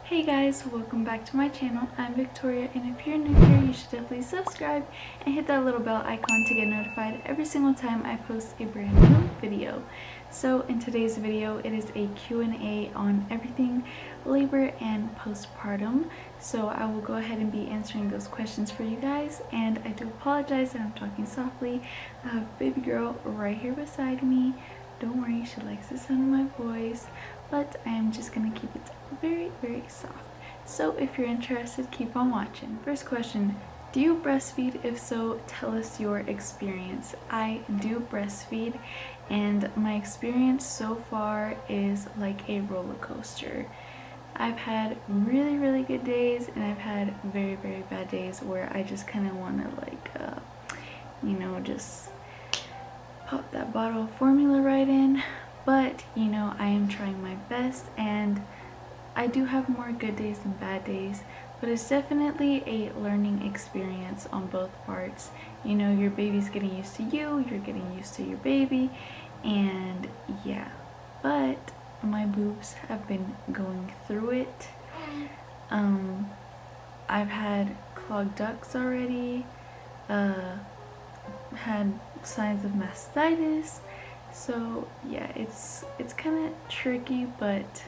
Hey guys, welcome back to my channel. I'm Victoria, and if you're new here, you should definitely subscribe and hit that little bell icon to get notified every single time I post a brand new video. So in today's video, it is a Q&A on everything labor and postpartum. So I will go ahead and be answering those questions for you guys, and I do apologize that I'm talking softly. I have baby girl right here beside me. Don't worry, she likes the sound of my voice, but I am just gonna keep it very soft. So if you're interested, keep on watching. First question, do you breastfeed? If so, tell us your experience. I do breastfeed, and my experience so far is like a roller coaster. I've had really good days, and I've had very bad days where I just kind of want to just pop that bottle of formula right in. But I am trying my best, and I do have more good days than bad days, but it's definitely a learning experience on both parts. Your baby's getting used to you, you're getting used to your baby, and yeah. But my boobs have been going through it. I've had clogged ducts already, had signs of mastitis. So yeah, it's kind of tricky, but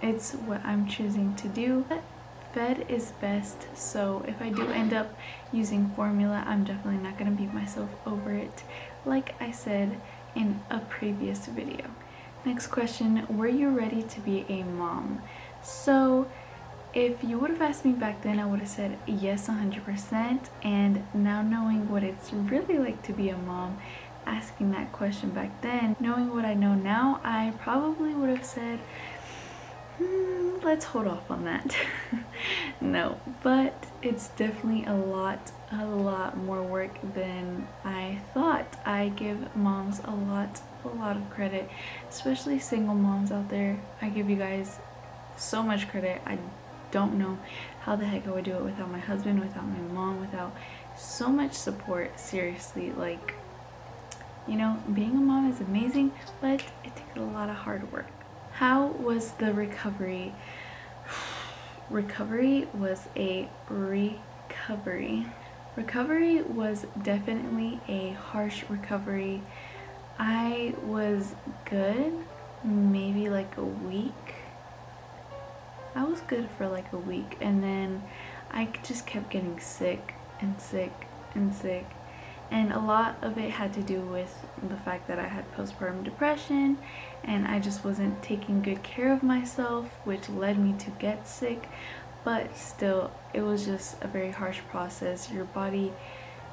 it's what I'm choosing to do. But fed is best, so if I do end up using formula, I'm definitely not going to beat myself over it, like I said in a previous video. Next question, were you ready to be a mom? So if you would have asked me back then, I would have said yes 100%, and now knowing what it's really like to be a mom, asking that question back then, knowing what I know now, I probably would have said, let's hold off on that. No, but it's definitely a lot more work than I thought. I give moms a lot of credit, especially single moms out there. I give you guys so much credit. I don't know how the heck I would do it without my husband, without my mom, without so much support. Seriously, being a mom is amazing, but it takes a lot of hard work. How was the recovery? Recovery was a recovery. Recovery was definitely a harsh recovery. I was good, maybe like a week. I was good for like a week, and then I just kept getting sick, and a lot of it had to do with the fact that I had postpartum depression, and I just wasn't taking good care of myself, which led me to get sick. But still, it was just a very harsh process. Your body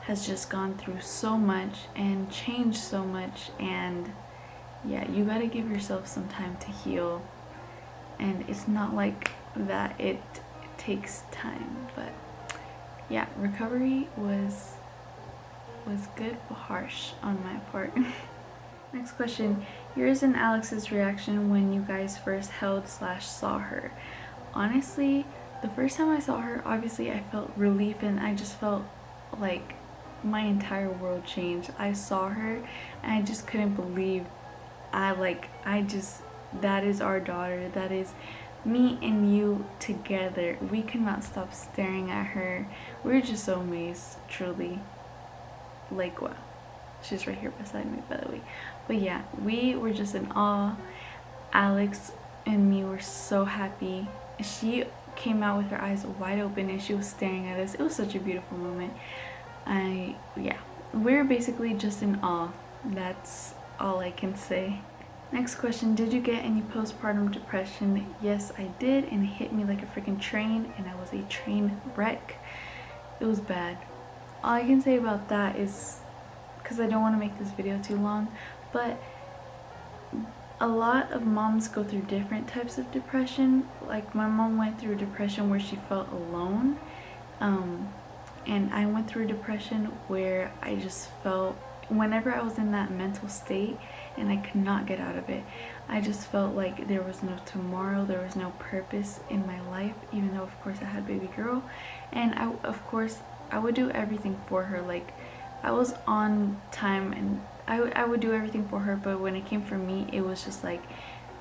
has just gone through so much and changed so much, and yeah, you gotta give yourself some time to heal. And it's not like that it takes time, but yeah, recovery was good but harsh on my part. Next question, yours and Alex's reaction when you guys first held/saw her. Honestly, the first time I saw her, obviously I felt relief, and I just felt like my entire world changed. I saw her and I just couldn't believe that is our daughter. That is me and you together. We could not stop staring at her. We were just so amazed, truly. Wow. She's right here beside me, by the way. But yeah, we were just in awe. Alex and me were so happy. She came out with her eyes wide open, and she was staring at us. It was such a beautiful moment. We were basically just in awe. That's all I can say. Next question, did you get any postpartum depression? Yes, I did, and it hit me like a freaking train, and I was a train wreck. It was bad. All I can say about that is, because I don't want to make this video too long, but a lot of moms go through different types of depression. Like, my mom went through a depression where she felt alone, and I went through a depression where I just felt, whenever I was in that mental state and I could not get out of it, I just felt like there was no tomorrow, there was no purpose in my life, even though of course I had baby girl, and I would do everything for her. Like, I was on time, and I would do everything for her, but when it came for me, it was just like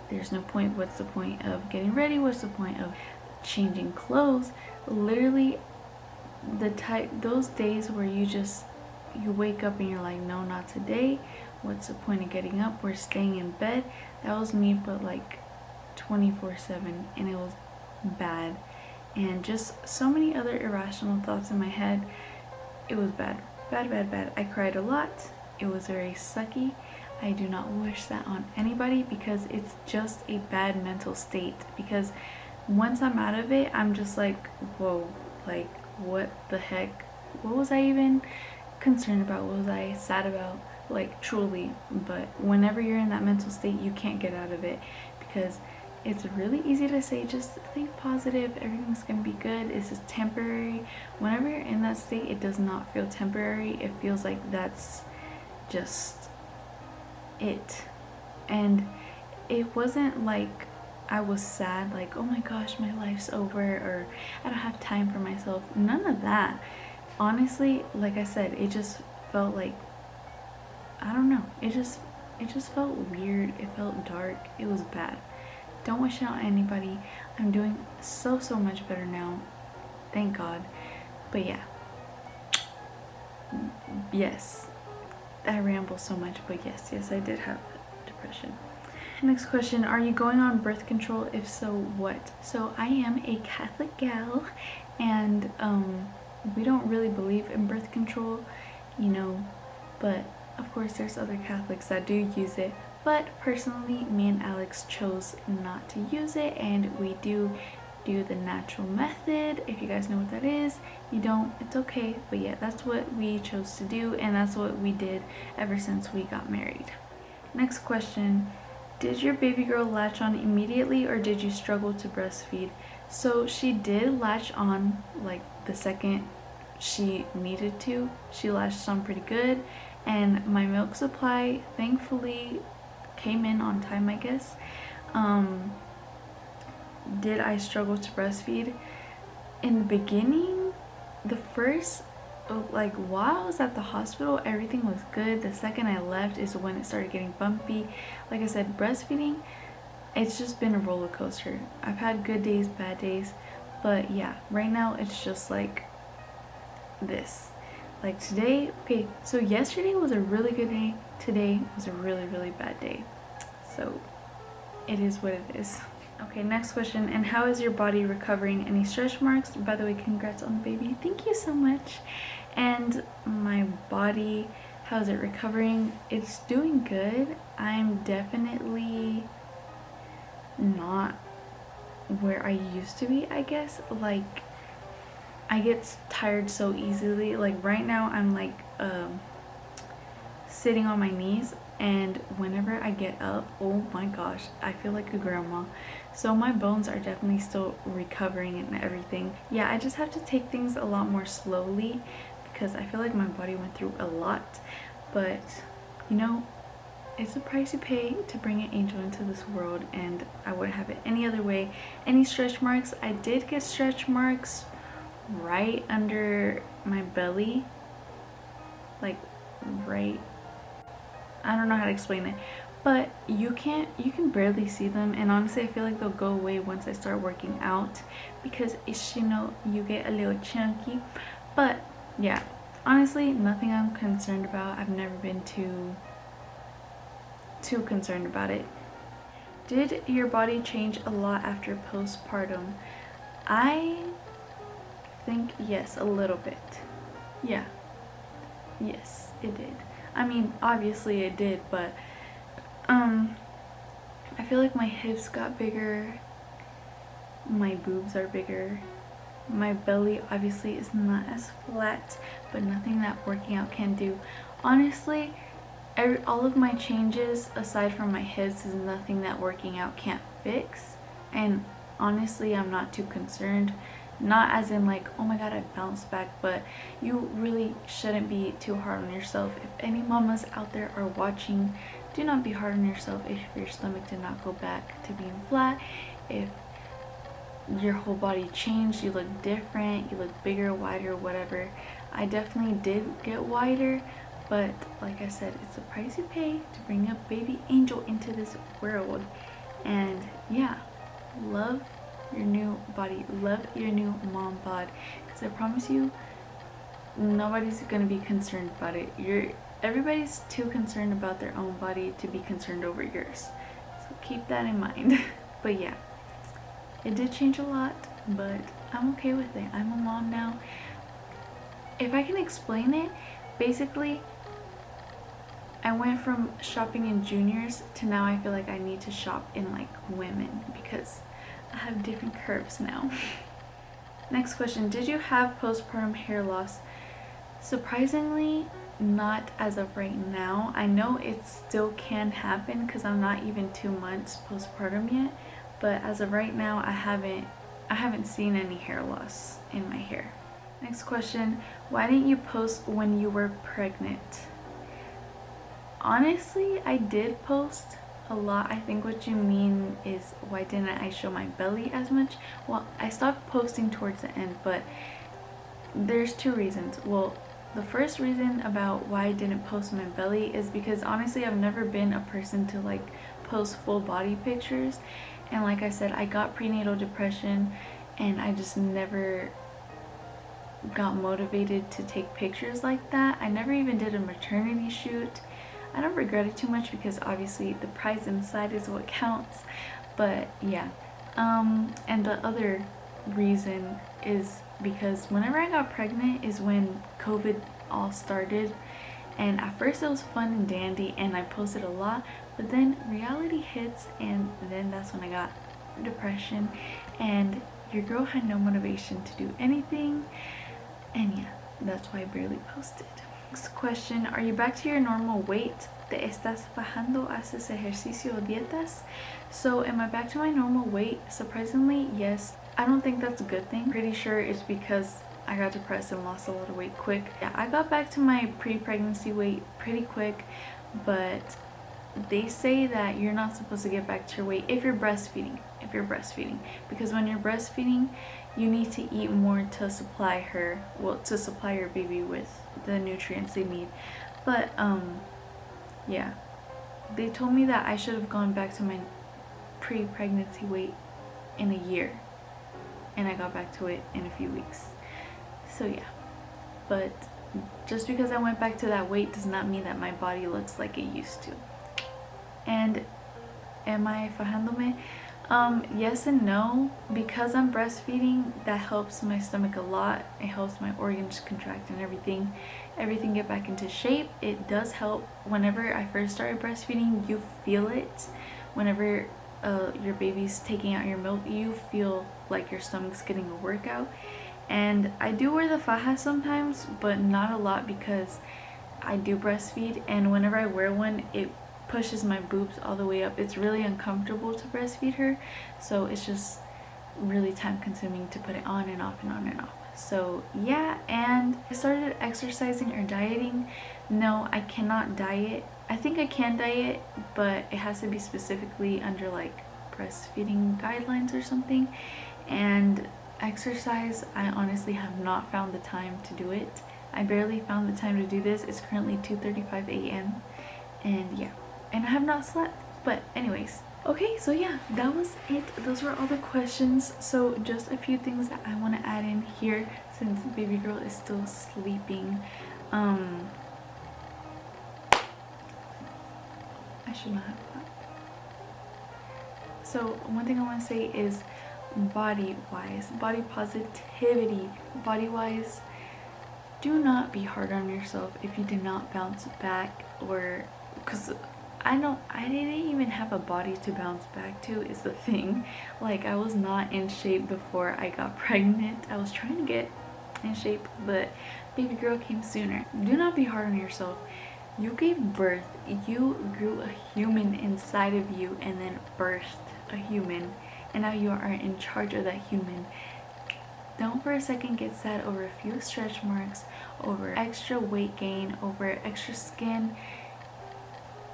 there's no point. What's the point of getting ready? What's the point of changing clothes? Literally, those days where you wake up and you're like, no, not today. What's the point of getting up? We're staying in bed. That was me, but like 24/7, and it was bad. And just so many other irrational thoughts in my head. It was bad. Bad. I cried a lot. It was very sucky. I do not wish that on anybody, because it's just a bad mental state. Because once I'm out of it, I'm just like, whoa, like what the heck? What was I even concerned about? What was I sad about? Like, truly. But whenever you're in that mental state, you can't get out of it, because it's really easy to say, just think positive, everything's gonna be good, it's just temporary. Whenever you're in that state, it does not feel temporary. It feels like that's just it. And it wasn't like I was sad, like, oh my gosh, my life's over, or I don't have time for myself. None of that. Honestly, like I said, it just felt like, I don't know, it just felt weird. It felt dark. It was bad. Don't wish it on anybody. I'm doing so much better now, thank God. But yeah, yes, I ramble so much, but yes, I did have depression. Next question, are you going on birth control? If so, what? So I am a Catholic gal, and we don't really believe in birth control, you know, but of course there's other Catholics that do use it. But personally, me and Alex chose not to use it, and we do the natural method. If you guys know what that is, you don't, it's okay. But yeah, that's what we chose to do, and that's what we did ever since we got married. Next question, did your baby girl latch on immediately, or did you struggle to breastfeed? So she did latch on, like the second she needed to. She latched on pretty good, and my milk supply thankfully came in on time, I guess. Did I struggle to breastfeed? In the beginning, the first, like, while I was at the hospital, everything was good. The second I left is when it started getting bumpy. Like I said, breastfeeding, it's just been a roller coaster. I've had good days, bad days, but yeah, right now it's just like this. Like today, okay, so yesterday was a really good day. Today was a really bad day. So it is what it is. Okay, next question. And how is your body recovering? Any stretch marks? By the way, congrats on the baby. Thank you so much. And my body, how is it recovering? It's doing good. I'm definitely not where I used to be, I guess. Like, I get tired so easily. Like right now I'm like sitting on my knees, and whenever I get up, oh my gosh, I feel like a grandma. So my bones are definitely still recovering and everything. Yeah, I just have to take things a lot more slowly, because I feel like my body went through a lot. But you know, it's a price you pay to bring an angel into this world, and I wouldn't have it any other way. Any stretch marks? I did get stretch marks right under my belly, like right, I don't know how to explain it, but you can barely see them. And honestly, I feel like they'll go away once I start working out, because it's, you know, you get a little chunky. But yeah, honestly, nothing I'm concerned about. I've never been too concerned about it. Did your body change a lot after postpartum? I think yes, a little bit. Yeah, yes, it did. I mean, obviously it did, but I feel like my hips got bigger, my boobs are bigger, my belly obviously is not as flat, but nothing that working out can do. Honestly, all of my changes aside from my hips is nothing that working out can't fix, and honestly I'm not too concerned. Not as in like, oh my god, I bounced back, but you really shouldn't be too hard on yourself. If any mamas out there are watching, do not be hard on yourself if your stomach did not go back to being flat. If your whole body changed, you look different, you look bigger, wider, whatever. I definitely did get wider, but like I said, it's the price you pay to bring a baby angel into this world. And yeah, love your new body, love your new mom bod, because I promise you nobody's gonna be concerned about it. Everybody's too concerned about their own body to be concerned over yours, so keep that in mind. But yeah, it did change a lot, but I'm okay with it. I'm a mom now. If I can explain it, basically I went from shopping in juniors to now I feel like I need to shop in like women because I have different curves now. Next question, did you have postpartum hair loss? Surprisingly, not as of right now. I know it still can happen because I'm not even 2 months postpartum yet, but as of right now I haven't seen any hair loss in my hair. Next question, why didn't you post when you were pregnant? Honestly, I did post a lot. I think what you mean is why didn't I show my belly as much? Well, I stopped posting towards the end, but there's 2 reasons. Well, the first reason about why I didn't post my belly is because honestly I've never been a person to like post full body pictures, and like I said, I got prenatal depression and I just never got motivated to take pictures like that. I never even did a maternity shoot. I don't regret it too much because obviously the prize inside is what counts, but yeah. And the other reason is because whenever I got pregnant is when COVID all started, and at first it was fun and dandy and I posted a lot, but then reality hits, and then that's when I got depression and your girl had no motivation to do anything, and yeah, that's why I barely posted. Next question, are you back to your normal weight? ¿Te estás bajando? ¿Haces ejercicio o dietas? So am I back to my normal weight? Surprisingly, yes. I don't think that's a good thing. Pretty sure it's because I got depressed and lost a lot of weight quick. Yeah, I got back to my pre-pregnancy weight pretty quick, but they say that you're not supposed to get back to your weight if you're breastfeeding. Because when you're breastfeeding, you need to eat more to supply your baby with the nutrients they need. But yeah, they told me that I should have gone back to my pre-pregnancy weight in a year, and I got back to it in a few weeks. So yeah, but just because I went back to that weight does not mean that my body looks like it used to. And am I fajándome? Yes and no. Because I'm breastfeeding, that helps my stomach a lot. It helps my organs contract and everything get back into shape. It does help. Whenever I first started breastfeeding, you feel it. Whenever your baby's taking out your milk, you feel like your stomach's getting a workout. And I do wear the faja sometimes, but not a lot because I do breastfeed, and whenever I wear one, it pushes my boobs all the way up. It's really uncomfortable to breastfeed her, so it's just really time consuming to put it on and off and on and off. So yeah, and I started exercising or dieting. No, I cannot diet. I think I can diet, but it has to be specifically under like breastfeeding guidelines or something. And exercise, I honestly have not found the time to do it. I barely found the time to do this. It's currently 2:35 a.m. and yeah, and I have not slept. But anyways, okay, so yeah, that was it. Those were all the questions. So just a few things that I want to add in here since baby girl is still sleeping. I should not have that. So one thing I want to say is body positivity. Body wise, do not be hard on yourself if you did not bounce back, or because I didn't even have a body to bounce back to is the thing. Like, I was not in shape before I got pregnant. I was trying to get in shape, but baby girl came sooner. Do not be hard on yourself. You gave birth, you grew a human inside of you and then birthed a human, and now you are in charge of that human. Don't for a second get sad over a few stretch marks, over extra weight gain, over extra skin.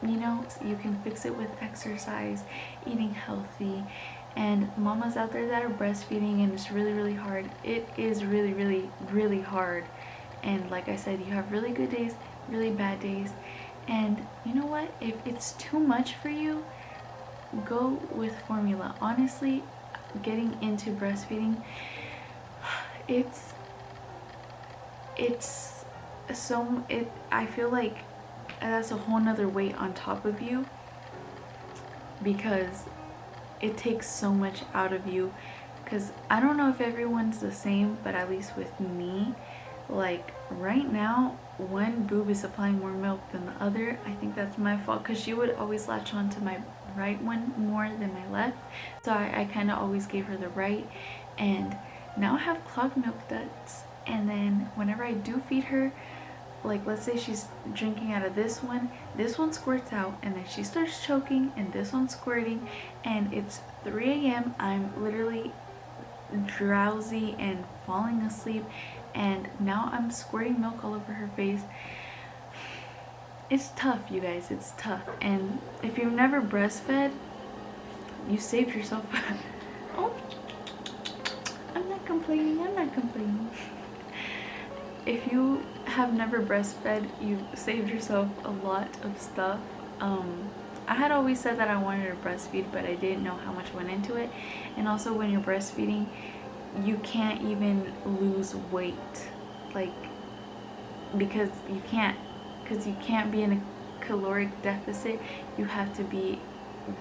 You know, you can fix it with exercise, eating healthy. And mamas out there that are breastfeeding and it's really, really hard. It is really, really, really hard. And like I said, you have really good days, really bad days. And you know what? If it's too much for you, go with formula. Honestly, getting into breastfeeding, it's I feel like that's a whole nother weight on top of you, because it takes so much out of you. Because I don't know if everyone's the same, but at least with me, like right now, one boob is supplying more milk than the other. I think that's my fault, because she would always latch on to my right one more than my left, so I kind of always gave her the right, and now I have clogged milk ducts. And then whenever I do feed her, like let's say she's drinking out of this one squirts out, and then she starts choking, and this one's squirting, and it's 3 a.m. I'm literally drowsy and falling asleep, and now I'm squirting milk all over her face. It's tough, you guys, it's tough. And if you've never breastfed, you saved yourself. Oh, I'm not complaining. If you have never breastfed, you saved yourself a lot of stuff. I had always said that I wanted to breastfeed, but I didn't know how much went into it. And also, when you're breastfeeding, you can't even lose weight, like, because you can't be in a caloric deficit. You have to be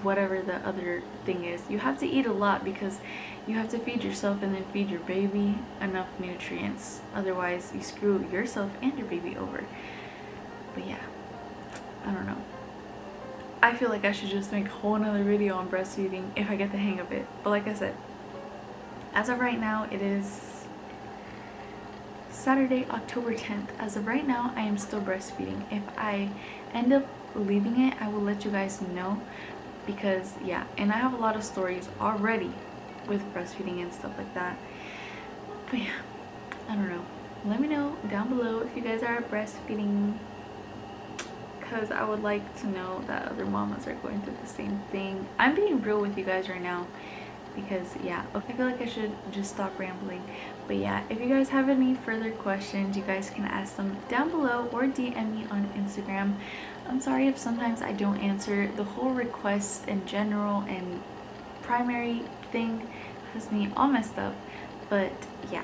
whatever the other thing is. You have to eat a lot, because you have to feed yourself and then feed your baby enough nutrients, otherwise you screw yourself and your baby over. But yeah, I don't know, I feel like I should just make a whole nother video on breastfeeding if I get the hang of it. But like I said, as of right now, it is Saturday, October 10th. As of right now, I am still breastfeeding. If I end up leaving it, I will let you guys know, because yeah, and I have a lot of stories already with breastfeeding and stuff like that. But yeah, I don't know, let me know down below if you guys are breastfeeding, because I would like to know that other mamas are going through the same thing. I'm being real with you guys right now, because yeah, okay, I feel like I should just stop rambling. But yeah, if you guys have any further questions, you guys can ask them down below or DM me on Instagram. I'm sorry if sometimes I don't answer. The whole request in general and primary thing has me all messed up. But yeah,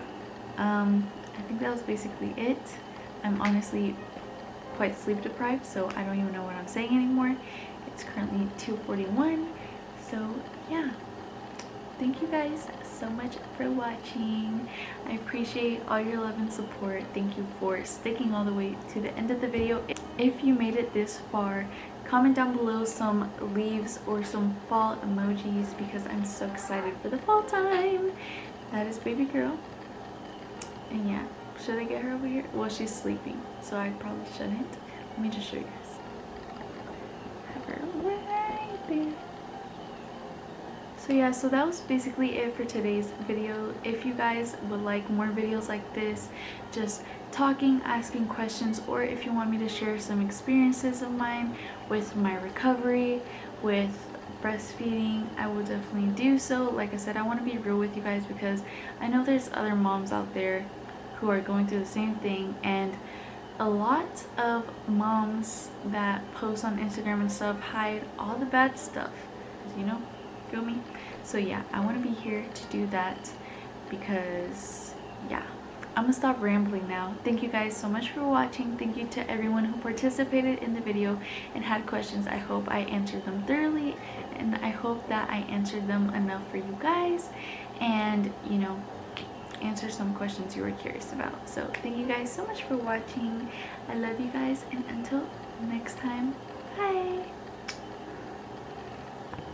I think that was basically it. I'm honestly quite sleep deprived, so I don't even know what I'm saying anymore. It's currently 2:41, so yeah. Thank you guys so much for watching. I appreciate all your love and support. Thank you for sticking all the way to the end of the video. If you made it this far, comment down below some leaves or some fall emojis, because I'm so excited for the fall time. That is baby girl. And yeah, should I get her over here? Well, she's sleeping, so I probably shouldn't. Let me just show you guys. Have her right there. So yeah, so that was basically it for today's video. If you guys would like more videos like this, just talking, asking questions, or if you want me to share some experiences of mine with my recovery, with breastfeeding, I will definitely do so. Like I said, I want to be real with you guys, because I know there's other moms out there who are going through the same thing, and a lot of moms that post on Instagram and stuff hide all the bad stuff, you know, feel me? So yeah, I want to be here to do that, because yeah, I'm gonna stop rambling now. Thank you guys so much for watching. Thank you to everyone who participated in the video and had questions. I hope I answered them thoroughly, and I hope that I answered them enough for you guys, and you know, answer some questions you were curious about. So thank you guys so much for watching. I love you guys, and until next time,